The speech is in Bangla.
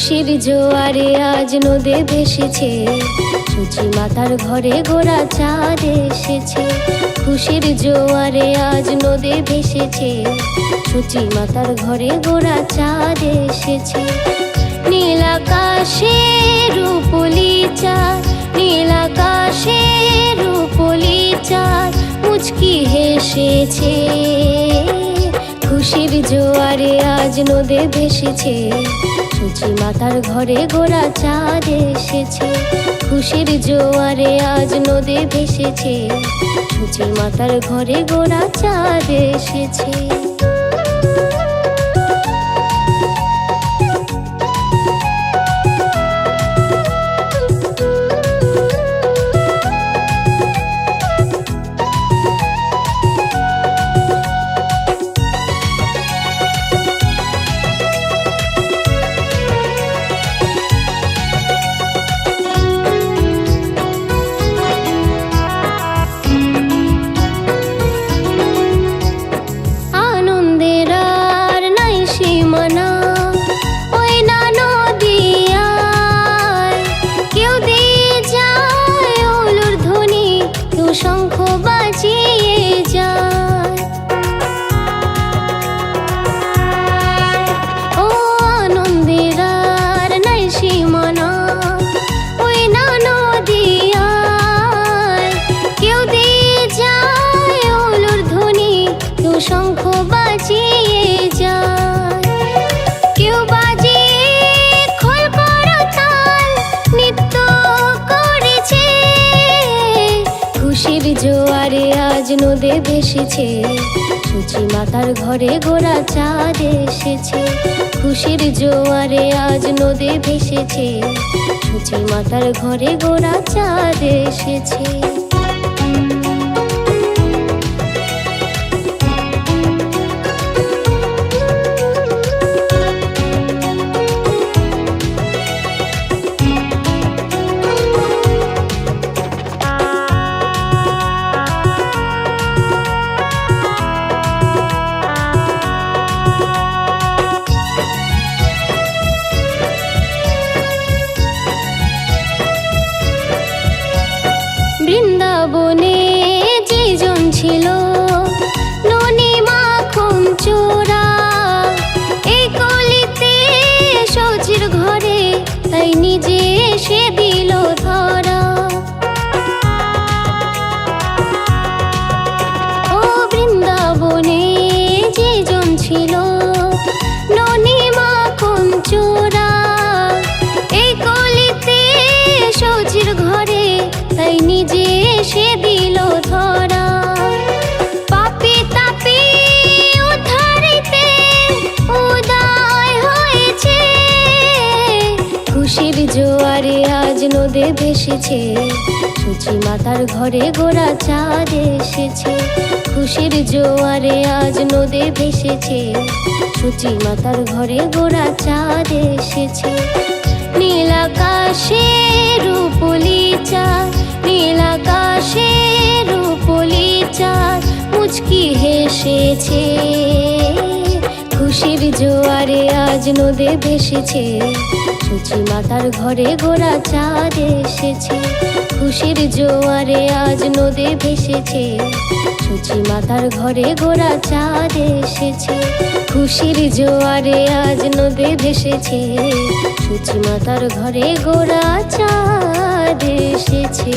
খুশির জোয়ারে আজ নদে ভেসেছে, সূচি মাতার ঘরে গোরা চাঁদ এসেছে। খুশির জোয়ারে আজ নদে ভেসেছে, সূচি মাতার ঘরে গোরা চাঁদ এসেছে। নীল আকাশে রূপলি চাঁদ, নীল আকাশে রূপলি চাঁদ মুচকি হেসেছে। খুশির জোয়ারে আজ নদে ভেসেছে, সূচি মাতার ঘরে গোরা চাঁদ এসেছে। খুশির জোয়ারে আজ নদে ভেসেছে, সূচি মাতার ঘরে গোরা চাঁদ এসেছে। শঙ্খ বাজিয়ে যায়, ও আনন্দের আর নাই সীমানা। ওই না নদিয়ায় কেউ দিয়ে যায় ওলুর ধ্বনি, কেউ শঙ্খ বাজিয়ে যায়, কেউ বাজিয়ে খোল করতাল নৃত্য করেছে। খুশির জোয়ারে আজ নদে ভেসেছে, সূচি মাতার ঘরে গোরা চাঁদ এসেছে। খুশির জোয়ারে আজ নদে ভেসেছে, সূচি মাতার ঘরে গোরা চাঁদ এসেছে। বৃন্দাবনে যেজন ছিল ননি মাখন চোরা, এই কলিতে সচির ঘরে তাই নিজে এসে দিল ধরা। ও বৃন্দাবনে যেজন ছিল ননি মাখন চোরা, এই কলিতে সচির ঘরে তাই নিজে এসে দিল ধরা। পাপি তাপি উদ্ধারিতে উদয় হয়েছে। খুশির জোয়ারে আজ নদে ভেসেছে, সূচি মাতার ঘরে গোরা চাঁদ এসেছে। খুশির জোয়ারে আজ নদে ভেসেছে, সূচি মাতার ঘরে গোরা চাঁদ এসেছে। নীল আকাশে রূপলি চাঁদ, নীল আকাশে রূপলি চাঁদ মুচকি হেসেছে। খুশির জোয়ারে আজ নদে ভেসেছে, সূচি মাতার ঘরে গোরা চাঁদ এসেছে। খুশির জোয়ারে আজ নদে ভেসেছে, সূচি মাতার ঘরে গোরা চাঁদ এসেছে। খুশির জোয়ারে আজ নদে ভেসেছে, সূচি মাতার ঘরে গোরা চাঁদ এসেছে।